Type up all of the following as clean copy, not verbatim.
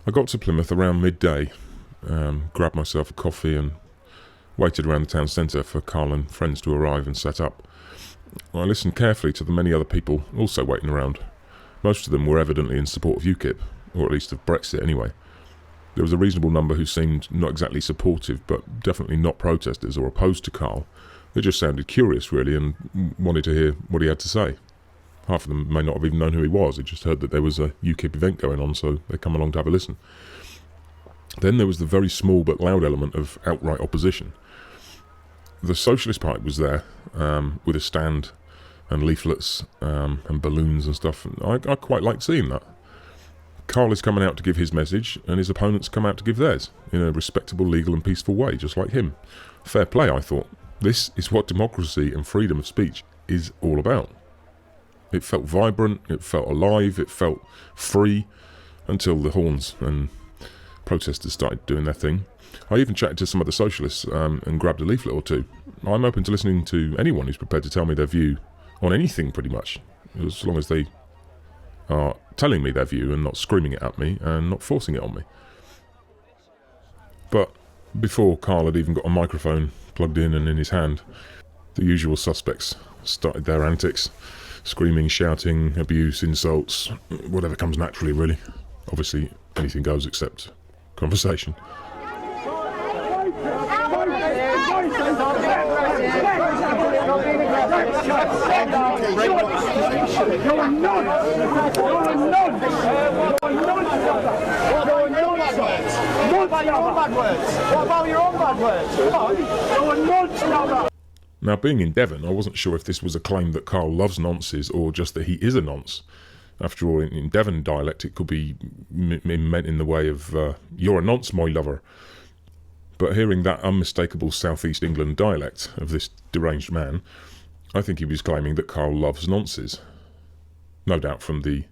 I got to Plymouth around midday, grabbed myself a coffee and waited around the town centre for Carl and friends to arrive and set up. I listened carefully to the many other people also waiting around. Most of them were evidently in support of UKIP, or at least of Brexit anyway. There was a reasonable number who seemed not exactly supportive, but definitely not protesters or opposed to Carl. They just sounded curious, really, and wanted to hear what he had to say. Half of them may not have even known who he was. They just heard that there was a UKIP event going on, so they come along to have a listen. Then there was the very small but loud element of outright opposition. The Socialist Party was there, with a stand and leaflets and balloons and stuff. I quite liked seeing that. Carl is coming out to give his message, and his opponents come out to give theirs, in a respectable, legal and peaceful way, just like him. Fair play, I thought. This is what democracy and freedom of speech is all about. It felt vibrant, it felt alive, it felt free, until the horns and protesters started doing their thing. I even chatted to some of the socialists and grabbed a leaflet or two. I'm open to listening to anyone who's prepared to tell me their view on anything, pretty much, as long as they are telling me their view and not screaming it at me and not forcing it on me. But before Carl had even got a microphone plugged in and in his hand, the usual suspects started their antics. Screaming, shouting, abuse, insults, whatever comes naturally, really. Obviously, anything goes except conversation. Now, being in Devon, I wasn't sure if this was a claim that Carl loves nonces or just that he is a nonce. After all, in Devon dialect, it could be meant in the way of, you're a nonce, my lover. But hearing that unmistakable South East England dialect of this deranged man, I think he was claiming that Carl loves nonces. No doubt from the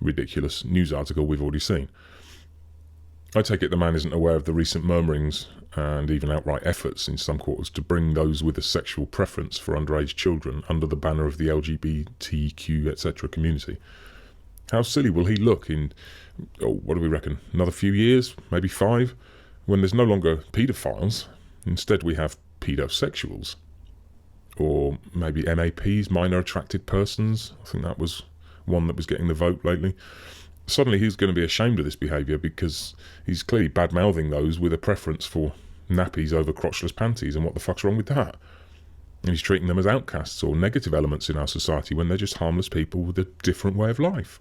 ridiculous news article we've already seen. I take it the man isn't aware of the recent murmurings and even outright efforts in some quarters to bring those with a sexual preference for underage children under the banner of the LGBTQ etc. community. How silly will he look in, what do we reckon, another few years, maybe 5, when there's no longer paedophiles, instead we have pedosexuals. Or maybe MAPs, minor attracted persons. I think that was one that was getting the vote lately. Suddenly he's going to be ashamed of this behaviour because he's clearly bad-mouthing those with a preference for nappies over crotchless panties, and what the fuck's wrong with that? And he's treating them as outcasts or negative elements in our society when they're just harmless people with a different way of life.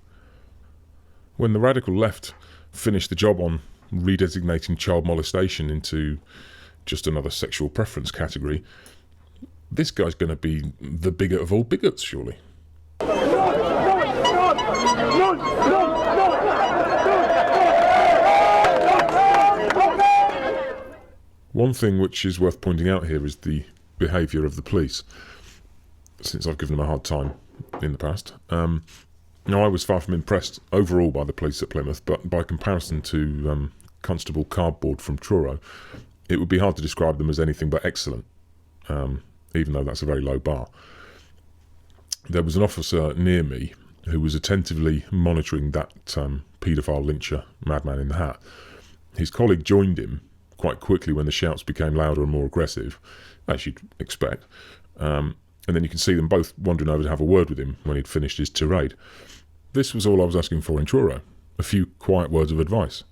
When the radical left finished the job on redesignating child molestation into just another sexual preference category, this guy's going to be the bigot of all bigots, surely. One thing which is worth pointing out here is the behaviour of the police, since I've given them a hard time in the past. Now, I was far from impressed overall by the police at Plymouth, but by comparison to Constable Cardboard from Truro, it would be hard to describe them as anything but excellent, even though that's a very low bar. There was an officer near me who was attentively monitoring that paedophile lyncher, madman in the hat. His colleague joined him quite quickly when the shouts became louder and more aggressive, as you'd expect. And then you can see them both wandering over to have a word with him when he'd finished his tirade. This was all I was asking for in Truro, a few quiet words of advice.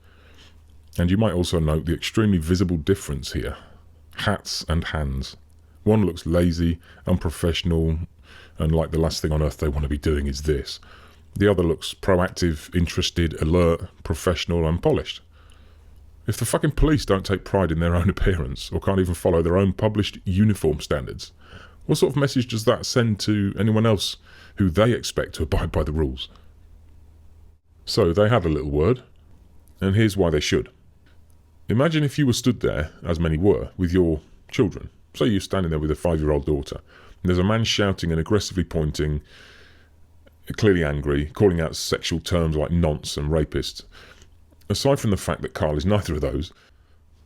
And you might also note the extremely visible difference here. Hats and hands. One looks lazy, unprofessional, and like the last thing on earth they want to be doing is this. The other looks proactive, interested, alert, professional, and polished. If the fucking police don't take pride in their own appearance, or can't even follow their own published uniform standards, what sort of message does that send to anyone else who they expect to abide by the rules? So they had a little word, and here's why they should. Imagine if you were stood there, as many were, with your children. Say you're standing there with a 5-year-old daughter, and there's a man shouting and aggressively pointing, clearly angry, calling out sexual terms like nonce and rapist. Aside from the fact that Carl is neither of those,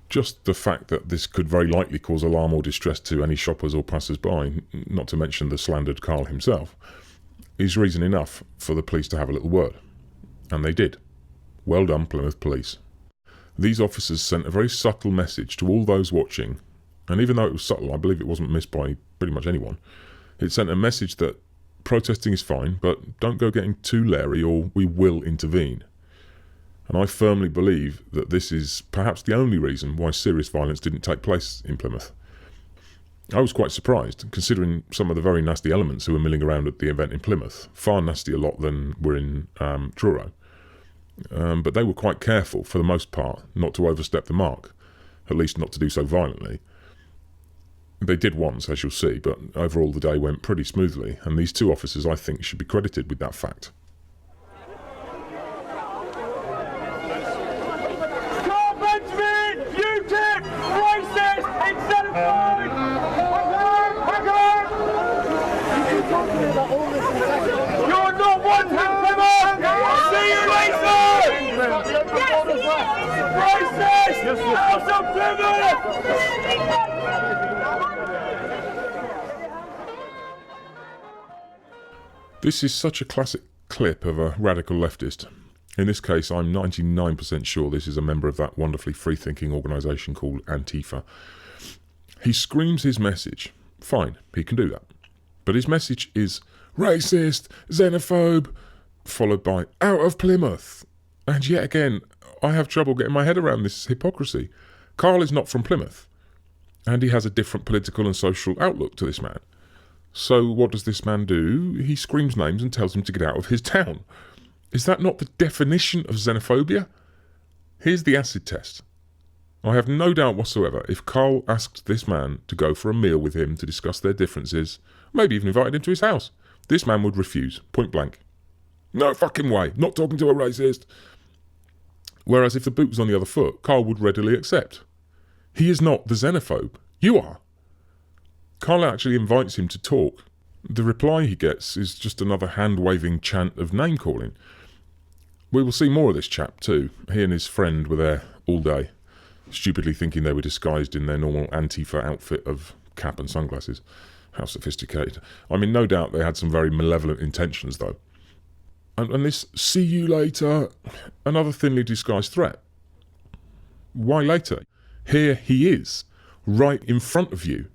just the fact that this could very likely cause alarm or distress to any shoppers or passers-by, not to mention the slandered Carl himself, is reason enough for the police to have a little word. And they did. Well done, Plymouth Police. these officers sent a very subtle message to all those watching, and even though it was subtle, I believe it wasn't missed by pretty much anyone. It sent a message that protesting is fine, but don't go getting too leery or we will intervene. And I firmly believe that this is perhaps the only reason why serious violence didn't take place in Plymouth. I was quite surprised, considering some of the very nasty elements who were milling around at the event in Plymouth. Far nastier lot than were in Truro. But they were quite careful, for the most part, not to overstep the mark, at least not to do so violently. They did once, as you'll see, but overall the day went pretty smoothly, and these two officers, I think, should be credited with that fact. UKIP! Racist! Intolerant! You're not wanted, Plymouth! See you later! Racist! House of Plymouth! This is such a classic clip of a radical leftist. In this case, I'm 99% sure this is a member of that wonderfully free-thinking organisation called Antifa. He screams his message. Fine, he can do that. But his message is racist, xenophobe, followed by out of Plymouth. And yet again, I have trouble getting my head around this hypocrisy. Carl is not from Plymouth, and he has a different political and social outlook to this man. So what does this man do? He screams names and tells him to get out of his town. Is that not the definition of xenophobia? Here's the acid test. I have no doubt whatsoever if Carl asked this man to go for a meal with him to discuss their differences, maybe even invited him to his house, this man would refuse, point blank. No fucking way, not talking to a racist. Whereas if the boot was on the other foot, Carl would readily accept. He is not the xenophobe, you are. Carl actually invites him to talk. The reply he gets is just another hand-waving chant of name-calling. We will see more of this chap too. He and his friend were there all day, stupidly thinking they were disguised in their normal Antifa outfit of cap and sunglasses. How sophisticated. I mean, no doubt they had some very malevolent intentions, though. And this "see you later," another thinly disguised threat. Why later? Here he is, right in front of you.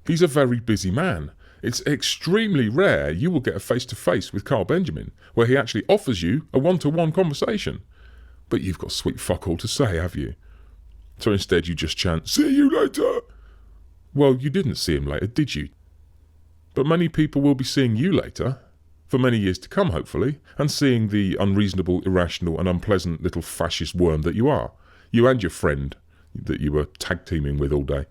He's a very busy man. It's extremely rare you will get a face-to-face with Carl Benjamin, where he actually offers you a one-to-one conversation. But you've got sweet fuck all to say, have you? So instead you just chant, "see you later." Well, you didn't see him later, did you? But many people will be seeing you later, for many years to come, hopefully, and seeing the unreasonable, irrational and unpleasant little fascist worm that you are. You and your friend that you were tag-teaming with all day.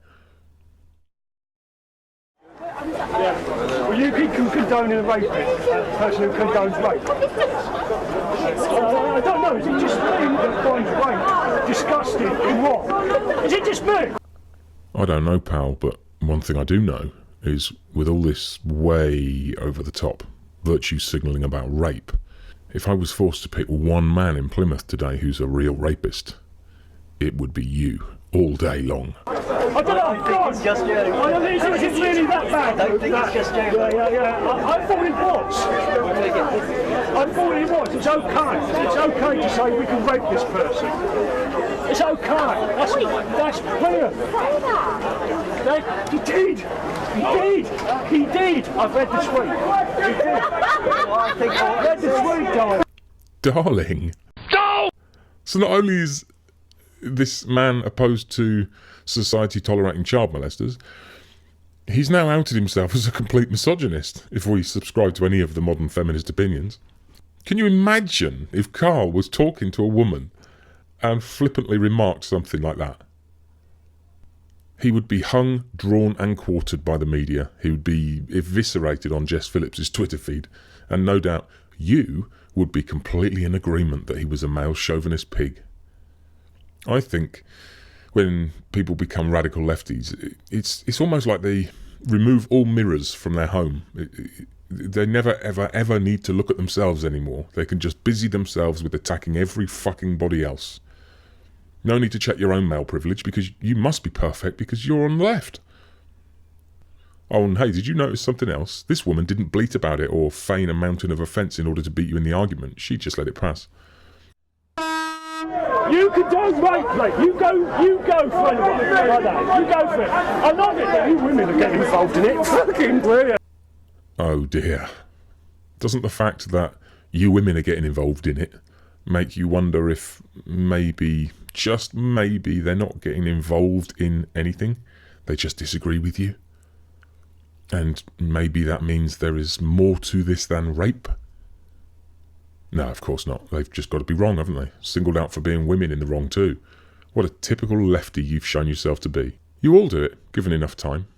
Well, you keep condoning a rapist, a person who condones rape. I don't know, is it just me that finds rape disgusting and wrong? Is it just me? I don't know, pal, but one thing I do know is with all this way over the top virtue signalling about rape, if I was forced to pick one man in Plymouth today who's a real rapist, it would be you, all day long. I don't know, I think it's really that bad. I don't think it's just you. Yeah. I thought it was. I thought it was. It's okay. It's okay to say we can rape this person. It's okay. That's clear. He did. I've read the tweet. He did. I read the tweet, darling. Darling? No! So not only is this man opposed to society tolerating child molesters, he's now outed himself as a complete misogynist, if we subscribe to any of the modern feminist opinions. Can you imagine if Carl was talking to a woman and flippantly remarked something like that? He would be hung, drawn and quartered by the media. He would be eviscerated on Jess Phillips's Twitter feed, and no doubt you would be completely in agreement that he was a male chauvinist pig. I think when people become radical lefties, it's almost like they remove all mirrors from their home. They never, ever need to look at themselves anymore. They can just busy themselves with attacking every fucking body else. No need to check your own male privilege, because you must be perfect because you're on the left. Oh, and hey, did you notice something else? This woman didn't bleat about it or feign a mountain of offence in order to beat you in the argument. She just let it pass. You can do rape, mate. You go for anyone like that. You go for it. I love it that you women are getting involved in it. Fucking brilliant. Oh dear. Doesn't the fact that you women are getting involved in it make you wonder if maybe, just maybe, they're not getting involved in anything? They just disagree with you? And maybe that means there is more to this than rape? No, of course not. They've just got to be wrong, haven't they? Singled out for being women in the wrong too. What a typical lefty you've shown yourself to be. You all do it, given enough time.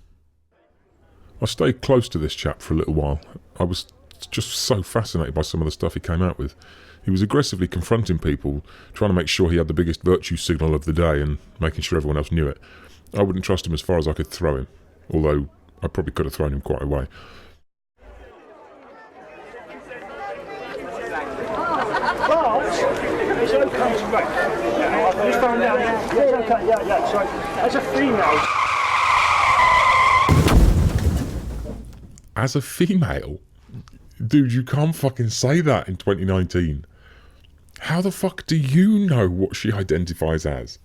I stayed close to this chap for a little while. I was just so fascinated by some of the stuff he came out with. He was aggressively confronting people, trying to make sure he had the biggest virtue signal of the day and making sure everyone else knew it. I wouldn't trust him as far as I could throw him, although I probably could have thrown him quite a way. But it's okay to rape. I just found out, yeah, it's okay, yeah. So, as a female... As a female? Dude, you can't fucking say that in 2019. How the fuck do you know what she identifies as?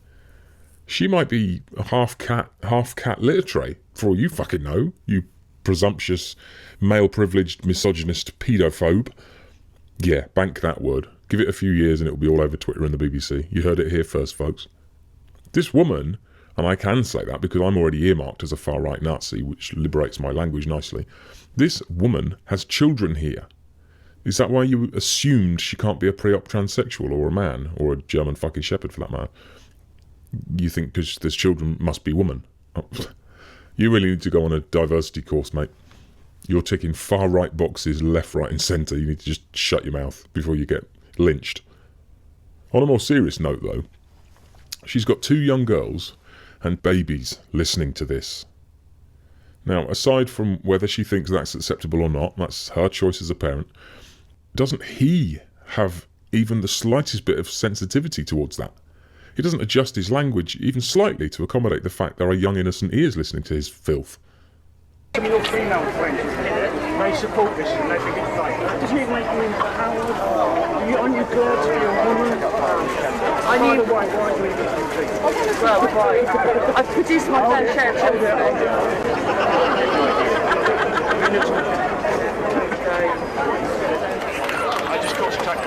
She might be a half cat litter tray, for all you fucking know, you presumptuous, male-privileged, misogynist pedophobe. Yeah, bank that word. Give it a few years and it'll be all over Twitter and the BBC. You heard it here first, folks. This woman, and I can say that because I'm already earmarked as a far-right Nazi, which liberates my language nicely. This woman has children here. Is that why you assumed she can't be a pre-op transsexual or a man, or a German fucking shepherd for that matter? You think because there's children must be woman? Oh, you really need to go on a diversity course, mate. You're ticking far-right boxes left, right and centre. You need to just shut your mouth before you get lynched. On a more serious note, though, she's got 2 young girls and babies listening to this. Now, aside from whether she thinks that's acceptable or not, that's her choice as a parent, doesn't he have even the slightest bit of sensitivity towards that? He doesn't adjust his language even slightly to accommodate the fact there are young innocent ears listening to his filth. Some of your female friends, they support this and they think it's right. Doesn't it make you empowered? Aren't you glad to be a woman? By the way, why do we do these things? Well, I've produced my fair share of I just got to take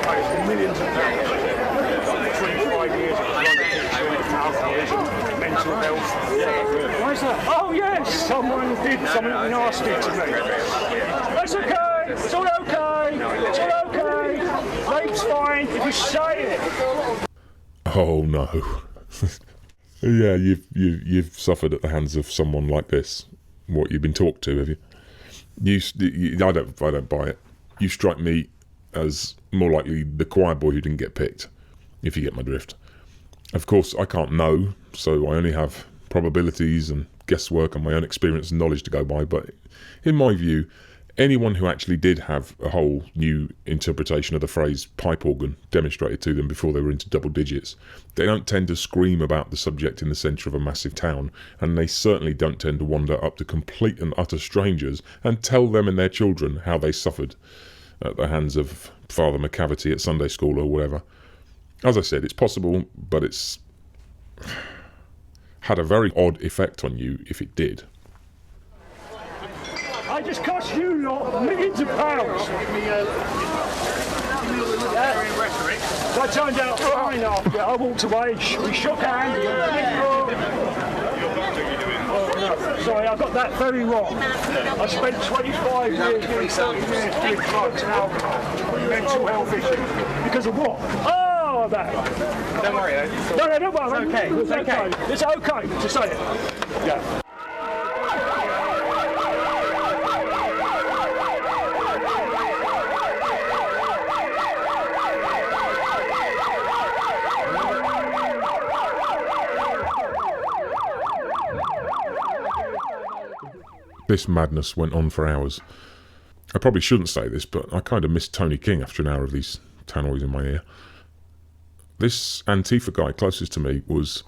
millions of pounds. 25 years of alcoholism, mental health. Why is that? Oh yes, someone did something nasty to me. That's okay, it's all okay, it's all okay. Rape's fine if you say it. Oh no. Yeah, you've suffered at the hands of someone like this. What, you've been talked to, have you? I don't buy it. You strike me as more likely the choir boy who didn't get picked, if you get my drift. Of course, I can't know, so I only have probabilities and guesswork and my own experience and knowledge to go by, but in my view, anyone who actually did have a whole new interpretation of the phrase pipe organ demonstrated to them before they were into double digits, they don't tend to scream about the subject in the centre of a massive town, and they certainly don't tend to wander up to complete and utter strangers and tell them and their children how they suffered at the hands of Father McCavity at Sunday school or whatever. As I said, it's possible, but it's had a very odd effect on you if it did. I just cost you lot millions of pounds. So I turned out fine after. I walked away, we shook hands. Sorry, I got that very wrong. I spent 25 years doing drugs and alcohol, mental health issues. Because of what? Oh, that. Don't worry, No, don't worry. It's okay. It's okay. It's okay to say it. Yeah. This madness went on for hours. I probably shouldn't say this, but I kind of missed Tony King after an hour of these tannoys in my ear. This Antifa guy closest to me was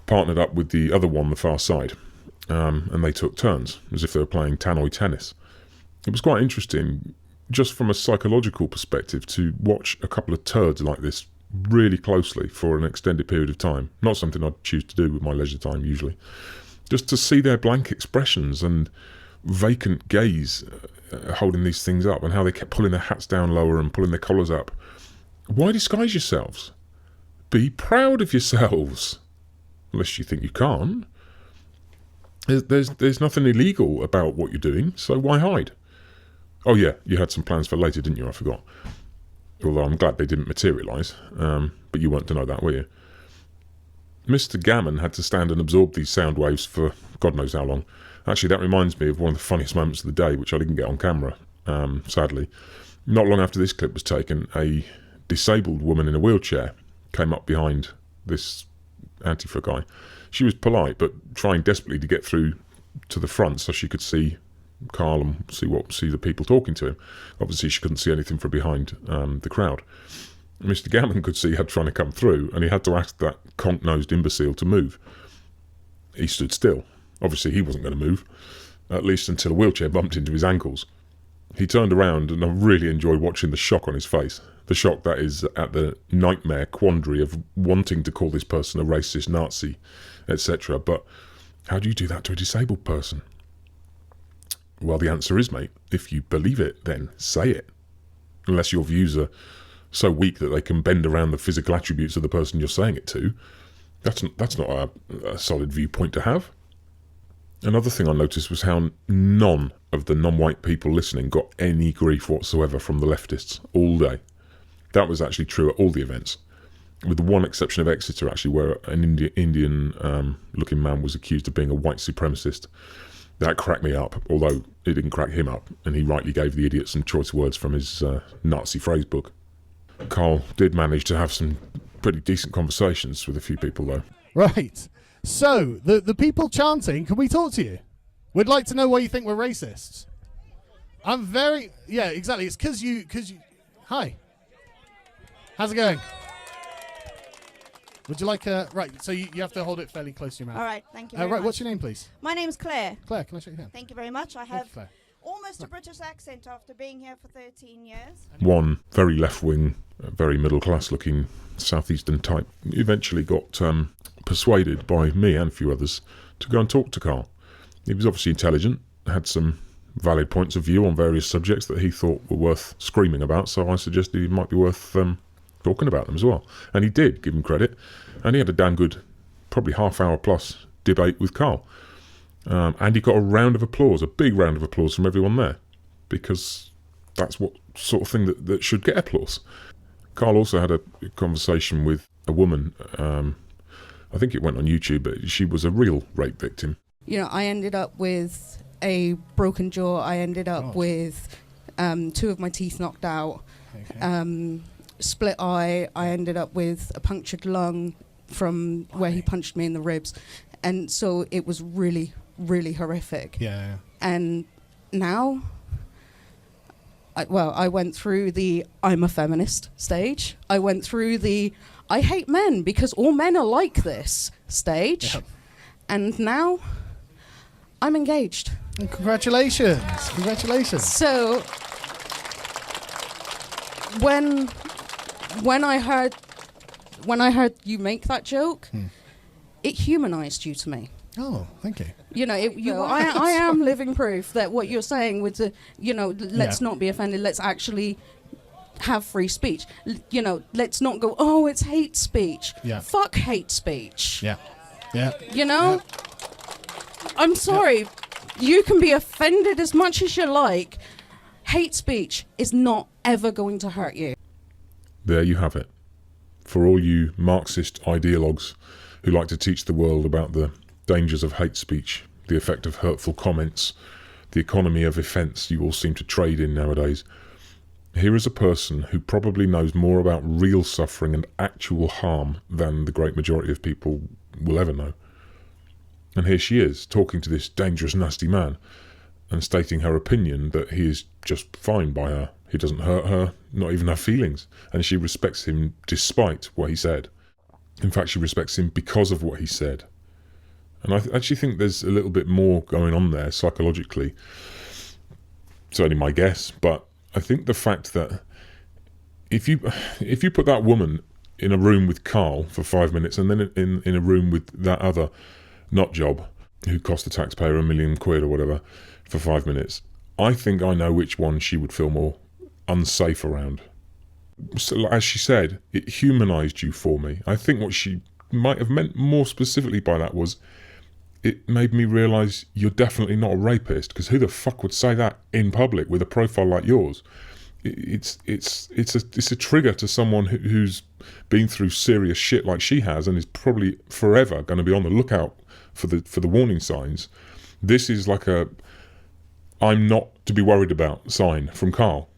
partnered up with the other one, the far side, and they took turns, as if they were playing tannoy tennis. It was quite interesting, just from a psychological perspective, to watch a couple of turds like this really closely for an extended period of time. Not something I'd choose to do with my leisure time usually. Just to see their blank expressions and vacant gaze holding these things up, and how they kept pulling their hats down lower and pulling their collars up. Why disguise yourselves? Be proud of yourselves. Unless you think you can't. There's nothing illegal about what you're doing, so why hide? Oh yeah, you had some plans for later, didn't you? I forgot. Although I'm glad they didn't materialise, but you weren't to know that, were you? Mr. Gammon had to stand and absorb these sound waves for God knows how long. Actually, that reminds me of one of the funniest moments of the day, which I didn't get on camera, sadly. Not long after this clip was taken, a disabled woman in a wheelchair came up behind this Antifa guy. She was polite, but trying desperately to get through to the front so she could see Carl and see the people talking to him. Obviously, she couldn't see anything from behind the crowd. Mr. Gammon could see her trying to come through, and he had to ask that conk-nosed imbecile to move. He stood still. Obviously, he wasn't going to move, at least until a wheelchair bumped into his ankles. He turned around, and I really enjoyed watching the shock on his face. The shock that is at the nightmare quandary of wanting to call this person a racist, Nazi, etc. But how do you do that to a disabled person? Well, the answer is, mate, if you believe it, then say it. Unless your views are so weak that they can bend around the physical attributes of the person you're saying it to. That's not a solid viewpoint to have. Another thing I noticed was how none of the non-white people listening got any grief whatsoever from the leftists all day. That was actually true at all the events, with the one exception of Exeter, actually, where an Indian-looking man was accused of being a white supremacist. That cracked me up, although it didn't crack him up, and he rightly gave the idiot some choice words from his Nazi phrase book. Carl did manage to have some pretty decent conversations with a few people, though. Right. So, the people chanting, can we talk to you? We'd like to know why you think we're racists. Yeah, exactly. It's because you... Hi. How's it going? Would you like a... Right, so you have to hold it fairly close to your mouth. All right, thank you very much. What's your name, please? My name's Claire. Claire, can I shake your hand? Thank you very much. I have Claire. almost a British accent after being here for 13 years. One very left-wing, very middle-class-looking southeastern type eventually got persuaded by me and a few others to go and talk to Carl. He was obviously intelligent, had some valid points of view on various subjects that he thought were worth screaming about, so I suggested it might be worth talking about them as well. And he did, give him credit, and he had a damn good, probably half-hour plus debate with Carl. And he got a round of applause, a big round of applause from everyone there, because that's what sort of thing that should get applause. Carl also had a conversation with a woman, I think it went on YouTube, but she was a real rape victim. You know, I ended up with a broken jaw. I ended up with 2 of my teeth knocked out, split eye. I ended up with a punctured lung from where he punched me in the ribs. And so it was really, really horrific. Yeah. And now, I went through the I'm a feminist stage. I went through the I hate men because all men are like this stage. Yep. And now I'm engaged. And congratulations. Congratulations. So when I heard you make that joke, it humanized you to me. Oh, thank you. You know, I am living proof that what you're saying with the, let's not be offended, let's actually have free speech. Let's not go, oh, it's hate speech. Yeah. Fuck hate speech. Yeah. Yeah. Yeah. I'm sorry. Yeah. You can be offended as much as you like. Hate speech is not ever going to hurt you. There you have it. For all you Marxist ideologues who like to teach the world about the dangers of hate speech, the effect of hurtful comments, the economy of offence you all seem to trade in nowadays, here is a person who probably knows more about real suffering and actual harm than the great majority of people will ever know. And here she is, talking to this dangerous, nasty man, and stating her opinion that he is just fine by her. He doesn't hurt her, not even her feelings, and she respects him despite what he said. In fact, she respects him because of what he said. And I actually think there's a little bit more going on there psychologically. It's only my guess, but I think the fact that if you put that woman in a room with Carl for 5 minutes and then in a room with that other nut job who cost the taxpayer £1 million or whatever for 5 minutes, I think I know which one she would feel more unsafe around. So, as she said, it humanised you for me. I think what she might have meant more specifically by that was it made me realise you're definitely not a rapist, because who the fuck would say that in public with a profile like yours? It's a trigger to someone who's been through serious shit like she has and is probably forever going to be on the lookout for the warning signs. This is like a I'm not to be worried about sign from Carl.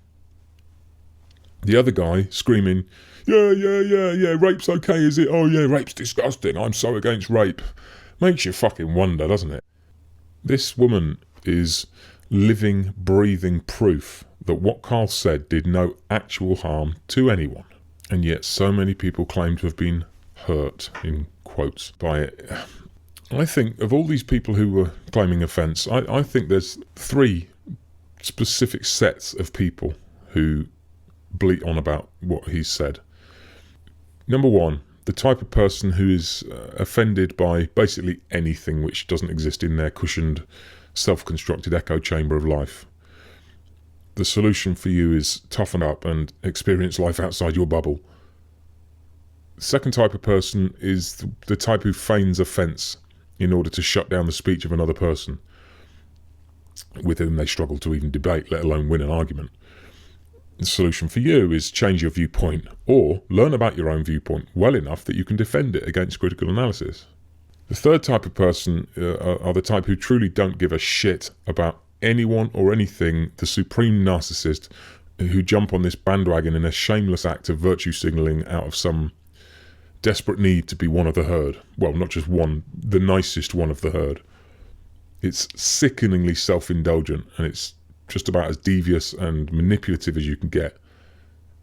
The other guy screaming, yeah, rape's okay, is it? Oh yeah, rape's disgusting, I'm so against rape. Makes you fucking wonder, doesn't it? This woman is living, breathing proof that what Carl said did no actual harm to anyone. And yet so many people claim to have been hurt, in quotes, by it. I think of all these people who were claiming offence, I think there's 3 specific sets of people who bleat on about what he's said. Number 1, the type of person who is offended by basically anything which doesn't exist in their cushioned, self-constructed echo chamber of life. The solution for you is toughen up and experience life outside your bubble. The second type of person is the type who feigns offence in order to shut down the speech of another person, with whom they struggle to even debate, let alone win an argument. The solution for you is change your viewpoint, or learn about your own viewpoint well enough that you can defend it against critical analysis. The third type of person are the type who truly don't give a shit about anyone or anything, the supreme narcissist who jump on this bandwagon in a shameless act of virtue signalling out of some desperate need to be one of the herd. Well, not just one, the nicest one of the herd. It's sickeningly self-indulgent, and it's just about as devious and manipulative as you can get.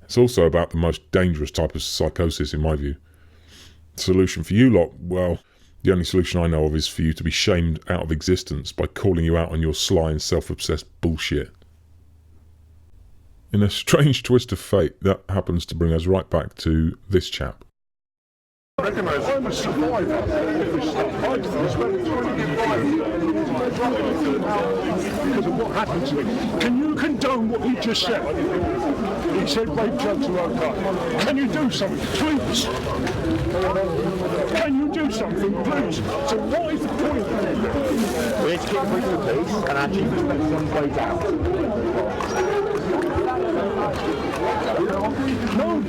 It's also about the most dangerous type of psychosis, in my view. The solution for you lot, well, the only solution I know of is for you to be shamed out of existence by calling you out on your sly and self-obsessed bullshit. In a strange twist of fate, that happens to bring us right back to this chap. I'm a survivor of this stuff. I spent 20 because of what happened to me. Can you condone what he just said? He said rape jokes are okay. Can you do something, please? Can you do something, please? So what is the point? We need to keep bringing the police and actually respect some way down. No!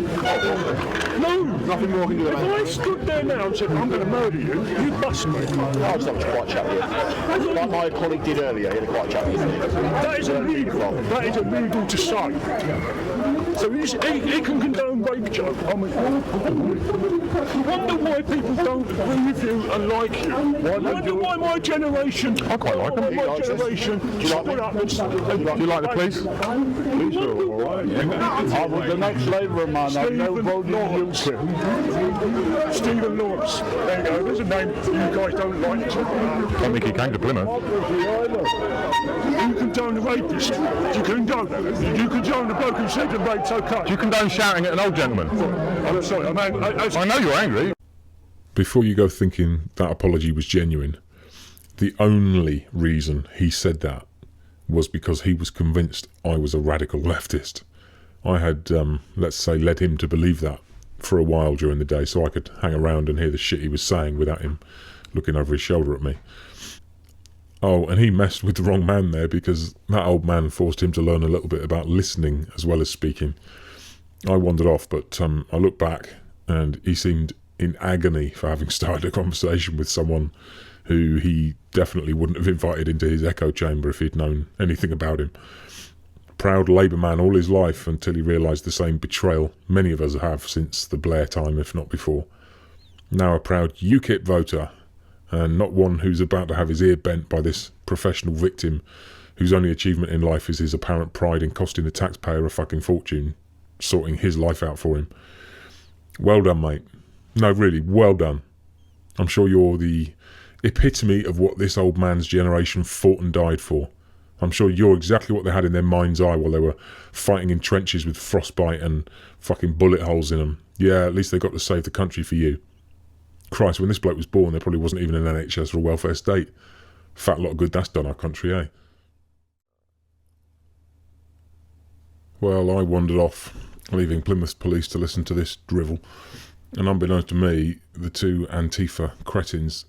Nothing more can do If I stood there now and said, I'm going to murder you, you'd bust me. I'll just have a quiet chat with you. Like my colleague did earlier, he had a quiet chat with you. That is illegal. That is illegal to say. So he can condone rape joke. I mean, I wonder why people don't agree with you and like you. I wonder why my generation... I quite like them. My generation... Do you like me? Do you like the police? Police are alright. I was the next Labour man. I've no voted in UKIP. Stephen Lawrence. There you go. There's a name you guys don't like. I think he came to Plymouth. You condone the rapist. You condone it. You condone the bloke who said the rape's okay. Do you condone shouting at an old gentleman? I'm sorry, I know you're angry. Before you go thinking that apology was genuine, the only reason he said that was because he was convinced I was a radical leftist. I had, let's say, led him to believe that for a while during the day, so I could hang around and hear the shit he was saying without him looking over his shoulder at me. Oh, and he messed with the wrong man there, because that old man forced him to learn a little bit about listening as well as speaking. I wandered off, but I looked back and he seemed in agony for having started a conversation with someone who he definitely wouldn't have invited into his echo chamber if he'd known anything about him. Proud Labour man all his life, until he realised the same betrayal many of us have since the Blair time, if not before. Now a proud UKIP voter, and not one who's about to have his ear bent by this professional victim whose only achievement in life is his apparent pride in costing the taxpayer a fucking fortune, sorting his life out for him. Well done, mate. No, really, well done. I'm sure you're the epitome of what this old man's generation fought and died for. I'm sure you're exactly what they had in their mind's eye while they were fighting in trenches with frostbite and fucking bullet holes in them Yeah, at least they got to save the country for you. Christ, when this bloke was born, there probably wasn't even an NHS or a welfare state. Fat lot of good that's done our country, eh? Well, I wandered off, leaving Plymouth police to listen to this drivel, and unbeknownst to me, the two Antifa cretins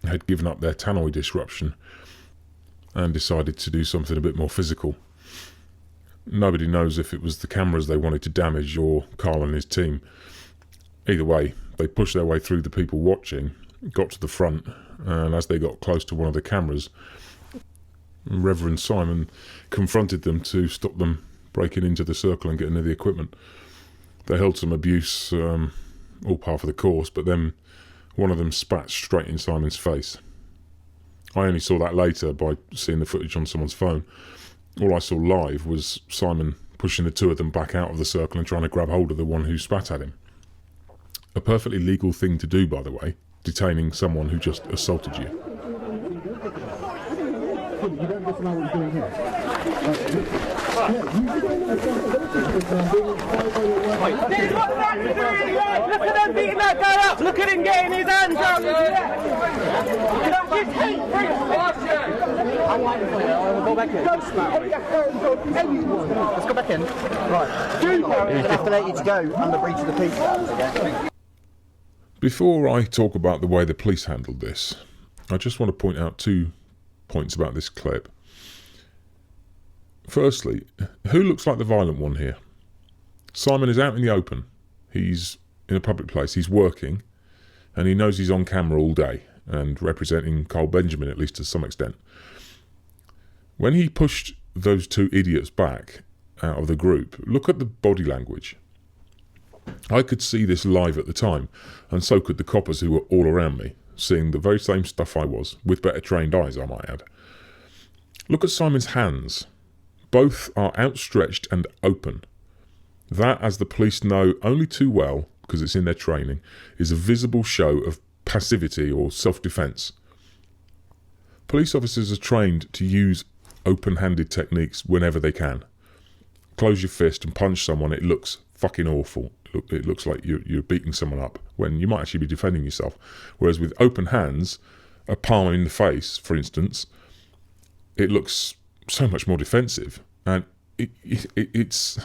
had given up their tannoy disruption and decided to do something a bit more physical. Nobody knows if it was the cameras they wanted to damage or Carl and his team. Either way, they pushed their way through the people watching, got to the front, and as they got close to one of the cameras, Reverend Simon confronted them to stop them breaking into the circle and getting near the equipment. They held some abuse, all par for the course, but then one of them spat straight in Simon's face. I only saw that later by seeing the footage on someone's phone. All I saw live was Simon pushing the two of them back out of the circle and trying to grab hold of the one who spat at him. A perfectly legal thing to do, by the way, detaining someone who just assaulted you. You don't get to know what you're doing here. Look at them beating that guy up! Look at him getting his hands up! You don't get hate go back in. Let's go back in. Right. It was stipulated to go under breach of the peace again. Before I talk about the way the police handled this, I just want to point out 2 points about this clip. Firstly, who looks like the violent one here? Simon is out in the open. He's in a public place. He's working, and he knows he's on camera all day and representing Carl Benjamin, at least to some extent. When he pushed those 2 idiots back out of the group, look at the body language. I could see this live at the time, and so could the coppers who were all around me, seeing the very same stuff I was, with better trained eyes, I might add. Look at Simon's hands. Both are outstretched and open. That, as the police know only too well, because it's in their training, is a visible show of passivity or self-defence. Police officers are trained to use open-handed techniques whenever they can. Close your fist and punch someone, it looks fucking awful. It looks like you're beating someone up when you might actually be defending yourself. Whereas with open hands, a palm in the face, for instance, it looks so much more defensive. And it's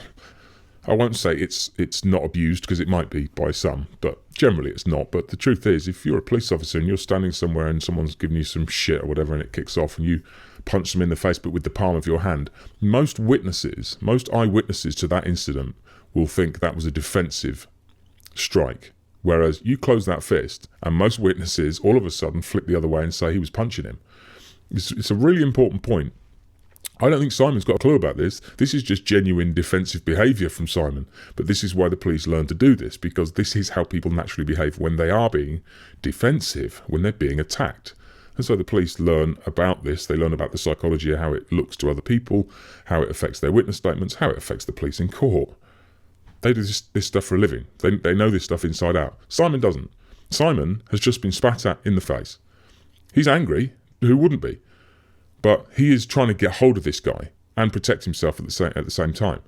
I won't say it's not abused, because it might be by some, but generally it's not. But the truth is, if you're a police officer and you're standing somewhere and someone's giving you some shit or whatever and it kicks off and you punch them in the face but with the palm of your hand, most eyewitnesses to that incident will think that was a defensive strike. Whereas you close that fist and most witnesses all of a sudden flip the other way and say he was punching him. It's a really important point. I don't think Simon's got a clue about this. This is just genuine defensive behaviour from Simon. But this is why the police learn to do this, because this is how people naturally behave when they are being defensive, when they're being attacked. And so the police learn about this. They learn about the psychology of how it looks to other people, how it affects their witness statements, how it affects the police in court. They do this stuff for a living. They know this stuff inside out. Simon doesn't. Simon has just been spat at in the face. He's angry. Who wouldn't be? But he is trying to get hold of this guy and protect himself at the same time.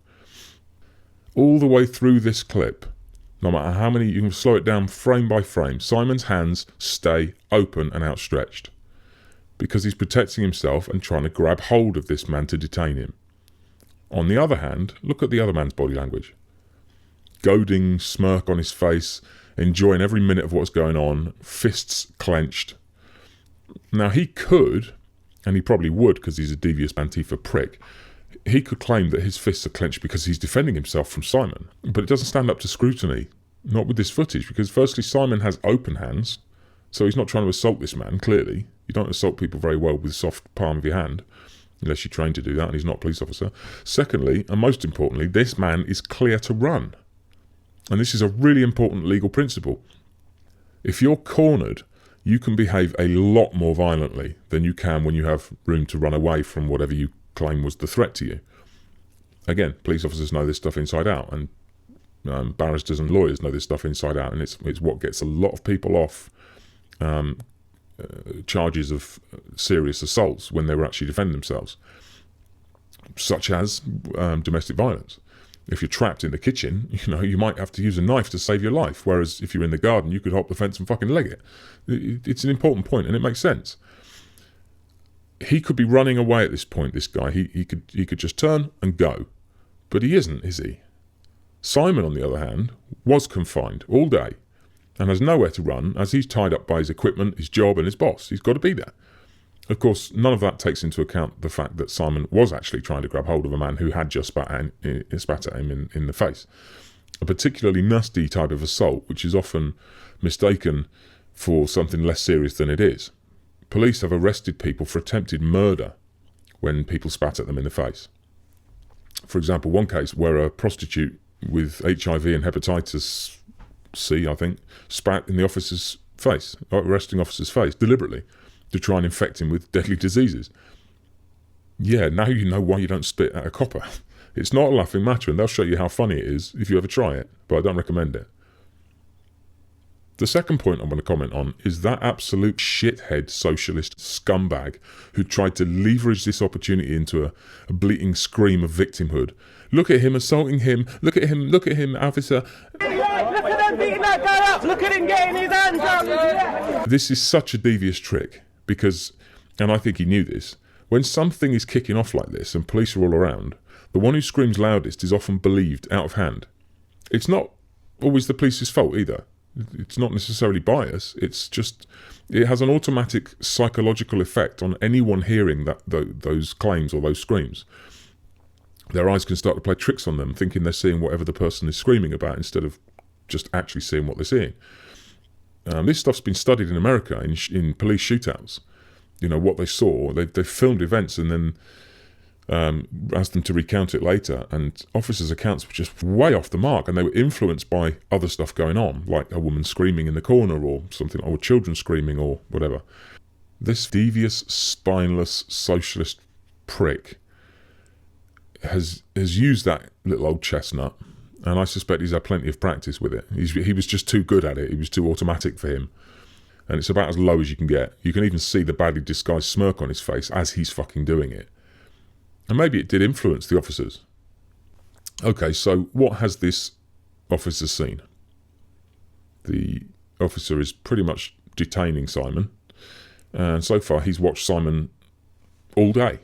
All the way through this clip, no matter how many, you can slow it down frame by frame, Simon's hands stay open and outstretched because he's protecting himself and trying to grab hold of this man to detain him. On the other hand, look at the other man's body language. Goading smirk on his face, enjoying every minute of what's going on, fists clenched. Now he could, and he probably would because he's a devious Antifa prick, he could claim that his fists are clenched because he's defending himself from Simon. But it doesn't stand up to scrutiny, not with this footage, because firstly Simon has open hands, so he's not trying to assault this man, clearly. You don't assault people very well with the soft palm of your hand, unless you're trained to do that and he's not a police officer. Secondly, and most importantly, this man is clear to run. And this is a really important legal principle. If you're cornered, you can behave a lot more violently than you can when you have room to run away from whatever you claim was the threat to you. Again, police officers know this stuff inside out, and barristers and lawyers know this stuff inside out, and it's what gets a lot of people off charges of serious assaults when they were actually defending themselves, such as domestic violence. If you're trapped in the kitchen, you might have to use a knife to save your life, whereas if you're in the garden, you could hop the fence and fucking leg it. It's an important point, and it makes sense. He could be running away at this point, this guy. He could just turn and go. But he isn't, is he? Simon, on the other hand, was confined all day and has nowhere to run, as he's tied up by his equipment, his job and his boss. He's got to be there. Of course, none of that takes into account the fact that Simon was actually trying to grab hold of a man who had just spat at him in the face. A particularly nasty type of assault, which is often mistaken for something less serious than it is. Police have arrested people for attempted murder when people spat at them in the face. For example, one case where a prostitute with HIV and hepatitis C, I think, spat in the officer's face, arresting officer's face, deliberately, to try and infect him with deadly diseases. Yeah, now you know why you don't spit at a copper. It's not a laughing matter, and they'll show you how funny it is if you ever try it, but I don't recommend it. The second point I'm going to comment on is that absolute shithead socialist scumbag who tried to leverage this opportunity into a bleating scream of victimhood. Look at him assaulting him, look at him, officer. Look at him beating that guy up, look at him getting his hands up. This is such a devious trick because, and I think he knew this, when something is kicking off like this and police are all around, the one who screams loudest is often believed out of hand. It's not always the police's fault either. It's not necessarily bias, it's just, it has an automatic psychological effect on anyone hearing those claims or those screams. Their eyes can start to play tricks on them, thinking they're seeing whatever the person is screaming about instead of just actually seeing what they're seeing. This stuff's been studied in America in police shootouts. What they saw, they filmed events and then asked them to recount it later, and officers' accounts were just way off the mark, and they were influenced by other stuff going on, like a woman screaming in the corner or something, or children screaming or whatever. This devious, spineless, socialist prick has used that little old chestnut, and I suspect he's had plenty of practice with it. He was just too good at it. It was too automatic for him. And it's about as low as you can get. You can even see the badly disguised smirk on his face as he's fucking doing it. And maybe it did influence the officers. Okay, so what has this officer seen? The officer is pretty much detaining Simon. And so far he's watched Simon all day.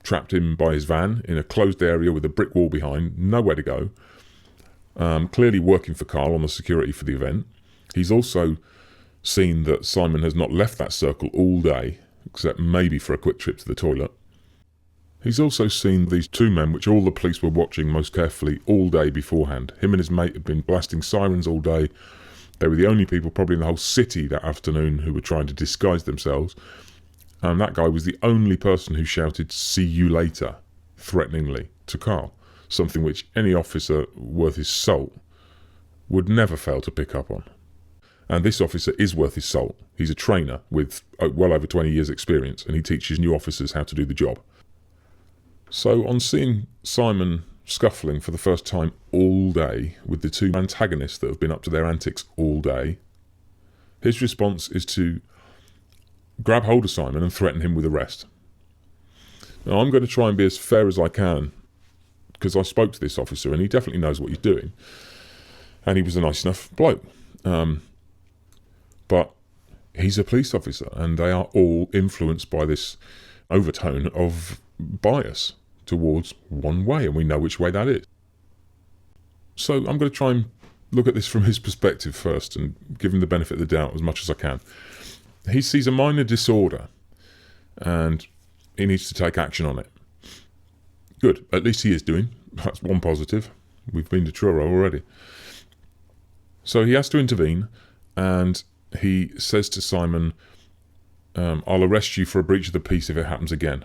Trapped him by his van in a closed area with a brick wall behind, nowhere to go. Clearly working for Carl on the security for the event. He's also seen that Simon has not left that circle all day, except maybe for a quick trip to the toilet. He's also seen these two men, which all the police were watching most carefully all day beforehand. Him and his mate had been blasting sirens all day. They were the only people probably in the whole city that afternoon who were trying to disguise themselves. And that guy was the only person who shouted, "See you later," threateningly to Carl, something which any officer worth his salt would never fail to pick up on. And this officer is worth his salt. He's a trainer with well over 20 years' experience, and he teaches new officers how to do the job. So on seeing Simon scuffling for the first time all day with the two antagonists that have been up to their antics all day, his response is to grab hold of Simon and threaten him with arrest. Now I'm going to try and be as fair as I can, because I spoke to this officer and he definitely knows what he's doing. And he was a nice enough bloke. But he's a police officer, and they are all influenced by this overtone of bias towards one way, and we know which way that is. So I'm going to try and look at this from his perspective first and give him the benefit of the doubt as much as I can. He sees a minor disorder and he needs to take action on it. Good, at least he is doing. That's one positive. We've been to Truro already. So he has to intervene, and he says to Simon, I'll arrest you for a breach of the peace if it happens again.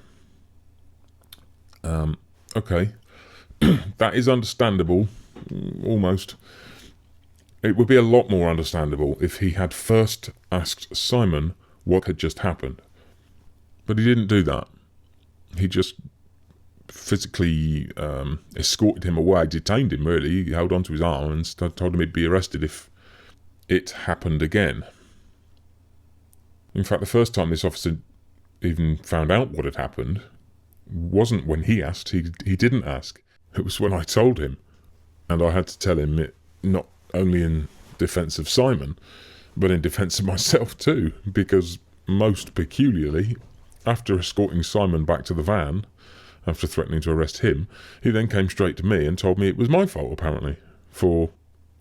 Okay. That is understandable, almost. It would be a lot more understandable if he had first asked Simon what had just happened. But he didn't do that. He just physically escorted him away, detained him really. He held onto his arm and told him he'd be arrested if it happened again. In fact, the first time this officer even found out what had happened wasn't when he asked. He didn't ask. It was when I told him, and I had to tell him it not only in defence of Simon, but in defence of myself too, because most peculiarly, after escorting Simon back to the van, after threatening to arrest him, he then came straight to me and told me it was my fault, apparently, for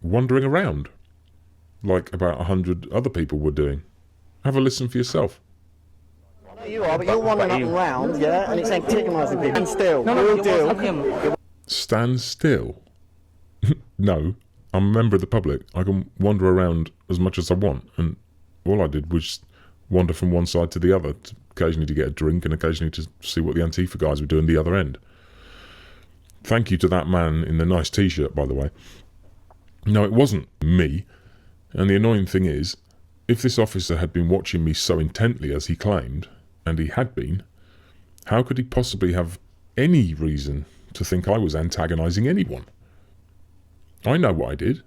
wandering around, like about 100 other people were doing. Have a listen for yourself. I know you are, but you're wandering up and round, yeah, and it's antagonising people. And still, we'll deal. Stand still? No, I'm a member of the public. I can wander around as much as I want, and all I did was wander from one side to the other, occasionally to get a drink and occasionally to see what the Antifa guys were doing the other end. Thank you to that man in the nice t-shirt, by the way. No, it wasn't me, and the annoying thing is, if this officer had been watching me so intently as he claimed, and he had been, how could he possibly have any reason to think I was antagonising anyone? I know what I did.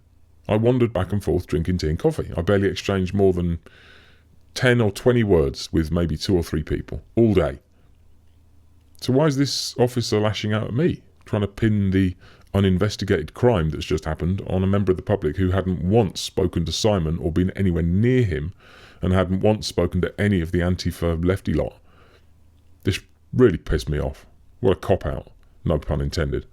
I wandered back and forth drinking tea and coffee. I barely exchanged more than 10 or 20 words with maybe 2 or 3 people all day. So why is this officer lashing out at me, trying to pin the uninvestigated crime that's just happened on a member of the public who hadn't once spoken to Simon or been anywhere near him and hadn't once spoken to any of the Antifa lefty lot? This really pissed me off. What a cop-out, no pun intended.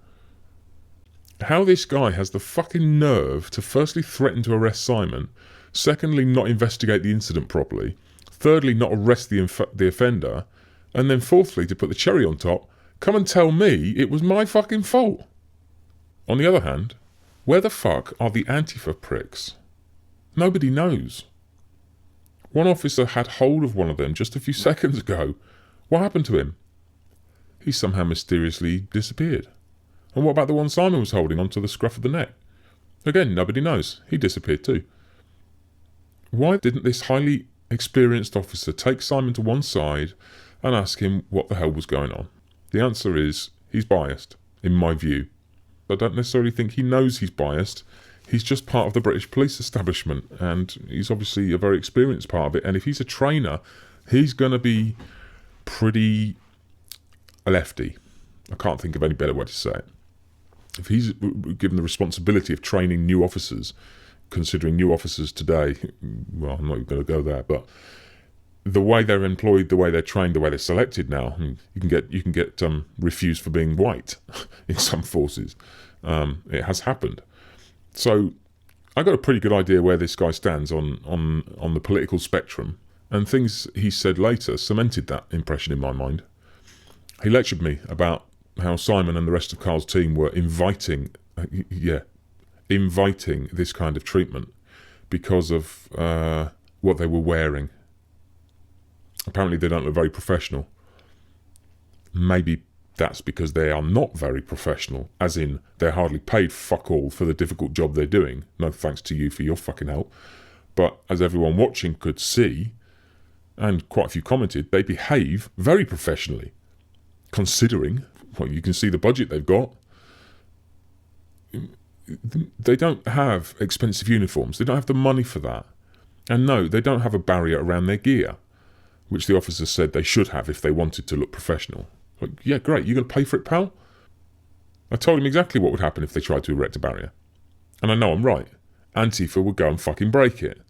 How this guy has the fucking nerve to firstly threaten to arrest Simon, secondly not investigate the incident properly, thirdly not arrest the offender, and then fourthly to put the cherry on top, come and tell me it was my fucking fault. On the other hand, where the fuck are the Antifa pricks? Nobody knows. One officer had hold of one of them just a few seconds ago. What happened to him? He somehow mysteriously disappeared. And what about the one Simon was holding onto the scruff of the neck? Again, nobody knows. He disappeared too. Why didn't this highly experienced officer take Simon to one side and ask him what the hell was going on? The answer is, he's biased, in my view. I don't necessarily think he knows he's biased. He's just part of the British police establishment, and he's obviously a very experienced part of it. And if he's a trainer, he's going to be pretty lefty. I can't think of any better way to say it. If he's given the responsibility of training new officers, considering new officers today, well, I'm not even going to go there, but the way they're employed, the way they're trained, the way they're selected now, you can get refused for being white in some forces. It has happened. So I got a pretty good idea where this guy stands on the political spectrum, and things he said later cemented that impression in my mind. He lectured me about how Simon and the rest of Carl's team were inviting this kind of treatment because of what they were wearing. Apparently they don't look very professional. Maybe that's because they are not very professional, as in they're hardly paid fuck all for the difficult job they're doing. No thanks to you for your fucking help. But as everyone watching could see, and quite a few commented, they behave very professionally. Considering, well, you can see the budget they've got. They don't have expensive uniforms. They don't have the money for that. And no, they don't have a barrier around their gear, which the officers said they should have if they wanted to look professional. Like, yeah, great, you're going to pay for it, pal? I told him exactly what would happen if they tried to erect a barrier. And I know I'm right. Antifa would go and fucking break it.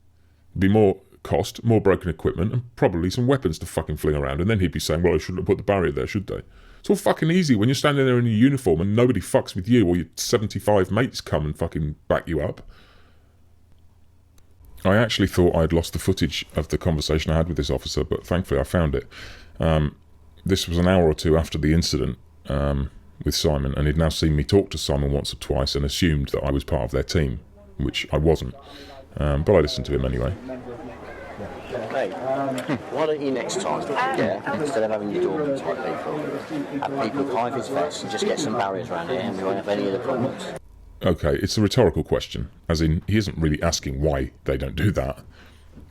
It'd be more cost, more broken equipment, and probably some weapons to fucking fling around, and then he'd be saying, well, I shouldn't have put the barrier there, should they? It's all fucking easy when you're standing there in your uniform and nobody fucks with you, or your 75 mates come and fucking back you up. I actually thought I'd lost the footage of the conversation I had with this officer, but thankfully I found it. This was an hour or two after the incident with Simon, and he'd now seen me talk to Simon once or twice and assumed that I was part of their team, which I wasn't. But I listened to him anyway. Hey, why don't you next time, instead of having your door type people, have people hide his vest and just get some barriers around here and we won't have any of the problems? Okay, it's a rhetorical question, as in, he isn't really asking why they don't do that.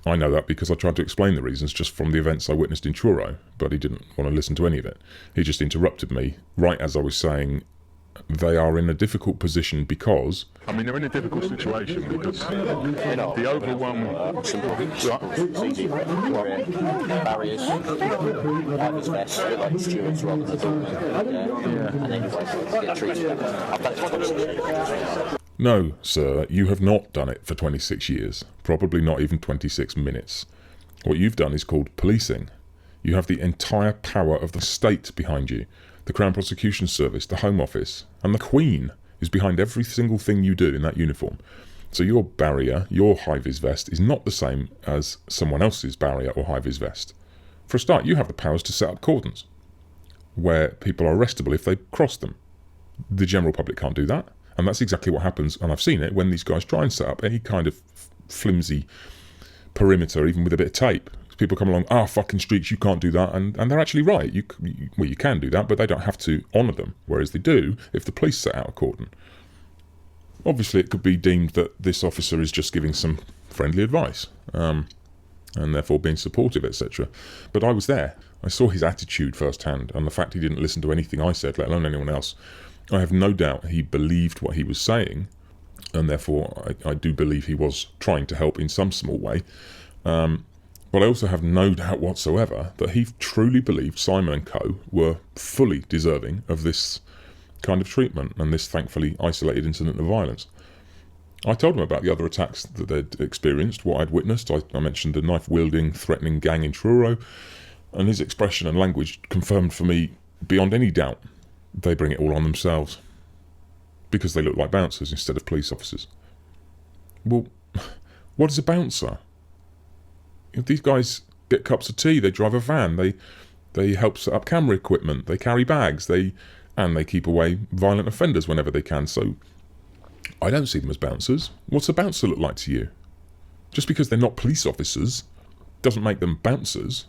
I know that because I tried to explain the reasons just from the events I witnessed in Truro, but he didn't want to listen to any of it. He just interrupted me right as I was saying they are in a difficult position because... I mean, they're in a difficult situation because the overwhelming... Barriers, divers vests, like stewards rather than and then get treated. I've done it for 26 years. No, sir, you have not done it for 26 years. Probably not even 26 minutes. What you've done is called policing. You have the entire power of the state behind you. The Crown Prosecution Service, the Home Office, and the Queen is behind every single thing you do in that uniform. So your barrier, your high-vis vest, is not the same as someone else's barrier or high-vis vest. For a start, you have the powers to set up cordons where people are arrestable if they cross them. The general public can't do that, and that's exactly what happens, and I've seen it, when these guys try and set up any kind of flimsy perimeter, even with a bit of tape. People come along, fucking streets, you can't do that, and they're actually right. You can do that, but they don't have to honour them, whereas they do if the police set out a cordon. Obviously, it could be deemed that this officer is just giving some friendly advice, and therefore being supportive, etc. But I was there. I saw his attitude firsthand, and the fact he didn't listen to anything I said, let alone anyone else. I have no doubt he believed what he was saying, and therefore I do believe he was trying to help in some small way. But I also have no doubt whatsoever that he truly believed Simon and co were fully deserving of this kind of treatment and this thankfully isolated incident of violence. I told him about the other attacks that they'd experienced, what I'd witnessed. I mentioned the knife-wielding, threatening gang in Truro, and his expression and language confirmed for me, beyond any doubt, they bring it all on themselves. Because they look like bouncers instead of police officers. Well, what is a bouncer? These guys get cups of tea, they drive a van, they help set up camera equipment, they carry bags, and they keep away violent offenders whenever they can. So I don't see them as bouncers. What's a bouncer look like to you? Just because they're not police officers doesn't make them bouncers.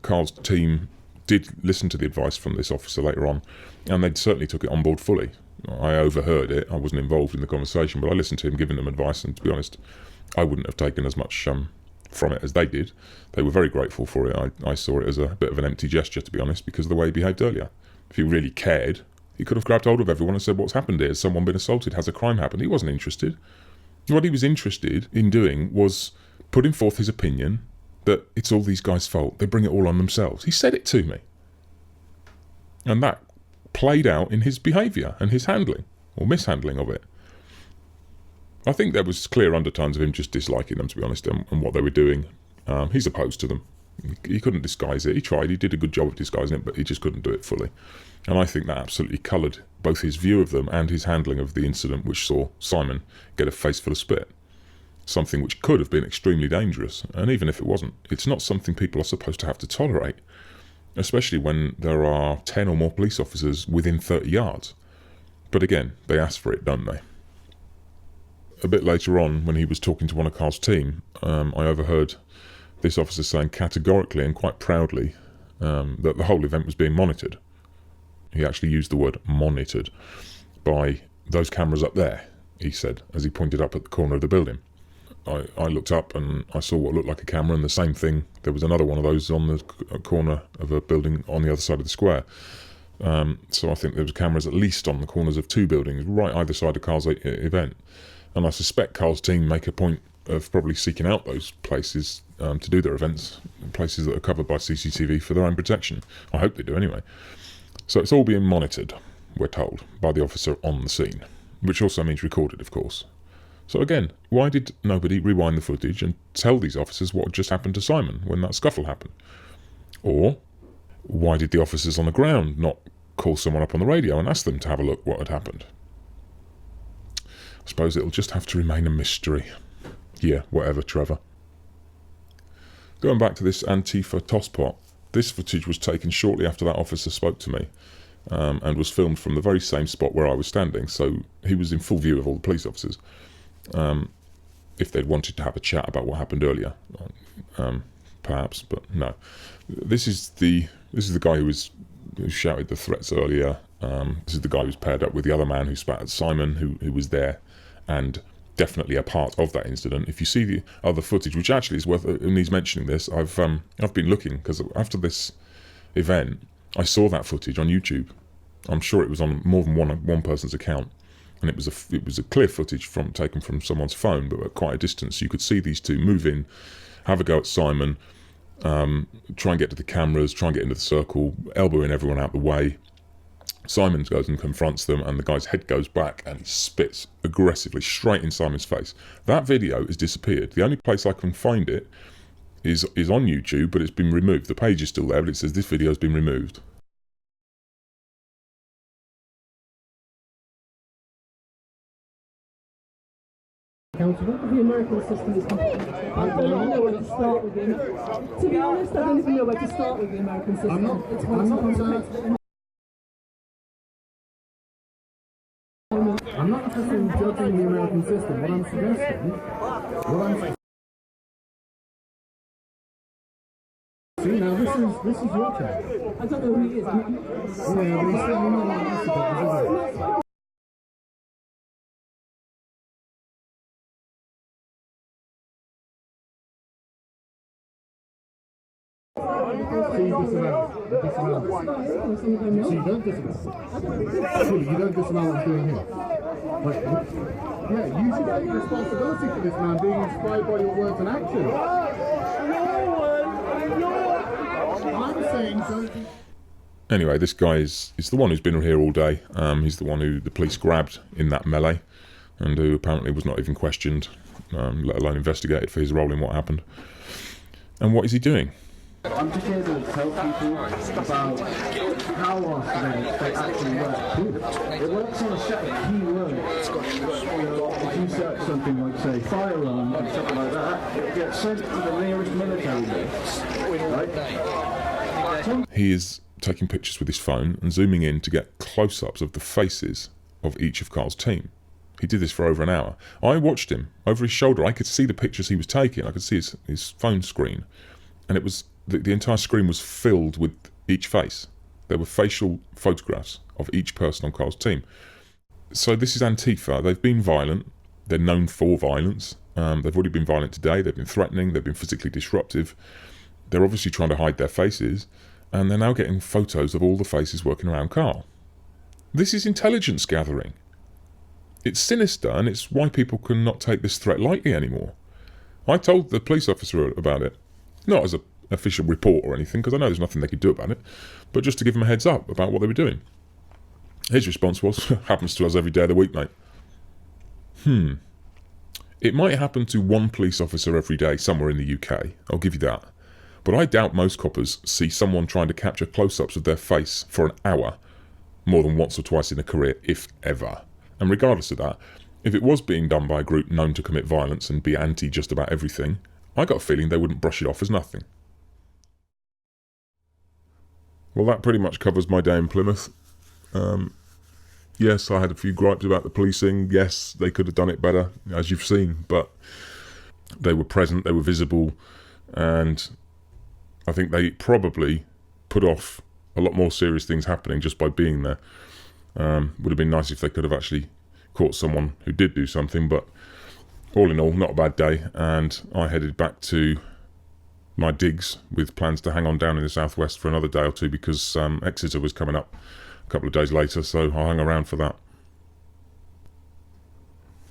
Carl's team did listen to the advice from this officer later on, and they certainly took it on board fully. I overheard it, I wasn't involved in the conversation, but I listened to him giving them advice, and to be honest, I wouldn't have taken as much from it as they did. They were very grateful for it. I saw it as a bit of an empty gesture, to be honest, because of the way he behaved earlier. If he really cared, he could have grabbed hold of everyone and said, what's happened here? Has someone been assaulted? Has a crime happened? He wasn't interested. What he was interested in doing was putting forth his opinion that it's all these guys' fault. They bring it all on themselves. He said it to me. And that played out in his behaviour and his handling, or mishandling of it. I think there was clear undertones of him just disliking them, to be honest, and what they were doing. He's opposed to them. He couldn't disguise it. He tried. He did a good job of disguising it, but he just couldn't do it fully. And I think that absolutely coloured both his view of them and his handling of the incident, which saw Simon get a face full of spit. Something which could have been extremely dangerous. And even if it wasn't, it's not something people are supposed to have to tolerate, especially when there are 10 or more police officers within 30 yards. But again, they ask for it, don't they? A bit later on, when he was talking to one of Carl's team, I overheard this officer saying categorically and quite proudly that the whole event was being monitored. He actually used the word monitored by those cameras up there, he said, as he pointed up at the corner of the building. I looked up and I saw what looked like a camera, and the same thing, there was another one of those on the corner of a building on the other side of the square. So I think there was cameras at least on the corners of 2 buildings, right either side of Carl's event. And I suspect Carl's team make a point of probably seeking out those places to do their events, places that are covered by CCTV for their own protection. I hope they do anyway. So it's all being monitored, we're told, by the officer on the scene, which also means recorded, of course. So again, why did nobody rewind the footage and tell these officers what had just happened to Simon when that scuffle happened? Or why did the officers on the ground not call someone up on the radio and ask them to have a look what had happened? I suppose it'll just have to remain a mystery. Yeah, whatever, Trevor. Going back to this Antifa tosspot, this footage was taken shortly after that officer spoke to me, and was filmed from the very same spot where I was standing, so he was in full view of all the police officers. If they'd wanted to have a chat about what happened earlier, perhaps, but no. This is the guy who shouted the threats earlier. This is the guy who's paired up with the other man who spat at Simon, who was there, and definitely a part of that incident. If you see the other footage, which actually is worth, and he's mentioning this, I've been looking, because after this event, I saw that footage on YouTube, I'm sure it was on more than one person's account, and it was a clear footage taken from someone's phone, but at quite a distance. You could see these two move in, have a go at Simon, try and get to the cameras, try and get into the circle, elbowing everyone out the way. Simon goes and confronts them, and the guy's head goes back and he spits aggressively straight in Simon's face. That video has disappeared. The only place I can find it is on YouTube, but it's been removed. The page is still there, but it says this video has been removed. Accountable. The American system is completely. I don't know where to start with him. To be honest, I don't even know where to start with the American system. I'm not interested in judging the American system. What I'm suggesting. See, now this is your chance. I don't know who he is. Yeah, but he's certainly not like this, is he? So you disavow. So you don't disavow. Surely you don't disavow what he's doing here. Like, yeah, you should take responsibility for this man being inspired by your words and actions. I'm saying so. Anyway, this guy is the one who's been here all day. He's the one who the police grabbed in that melee, and who apparently was not even questioned, let alone investigated for his role in what happened. And what is he doing? I'm just here to tell people about how our surveillance they actually work. It works on a set of keywords. If you search something like, say, firearm and something like that, it gets sent to the nearest military base. Right? He is taking pictures with his phone and zooming in to get close-ups of the faces of each of Carl's team. He did this for over an hour. I watched him over his shoulder. I could see the pictures he was taking. I could see his phone screen. And it was the entire screen was filled with each face. There were facial photographs of each person on Carl's team. So this is Antifa. They've been violent. They're known for violence. They've already been violent today. They've been threatening. They've been physically disruptive. They're obviously trying to hide their faces. And they're now getting photos of all the faces working around Carl. This is intelligence gathering. It's sinister, and it's why people cannot take this threat lightly anymore. I told the police officer about it. Not as an official report or anything, because I know there's nothing they could do about it, but just to give them a heads up about what they were doing. His response was, happens to us every day of the week, mate. It might happen to one police officer every day somewhere in the UK, I'll give you that. But I doubt most coppers see someone trying to capture close-ups of their face for an hour more than once or twice in a career, if ever. And regardless of that, if it was being done by a group known to commit violence and be anti just about everything, I got a feeling they wouldn't brush it off as nothing. Well, that pretty much covers my day in Plymouth. Yes, I had a few gripes about the policing. Yes, they could have done it better, as you've seen, but they were present, they were visible, and I think they probably put off a lot more serious things happening just by being there. Would have been nice if they could have actually caught someone who did do something, but all in all, not a bad day, and I headed back to my digs with plans to hang on down in the southwest for another day or two because Exeter was coming up a couple of days later, so I hung around for that.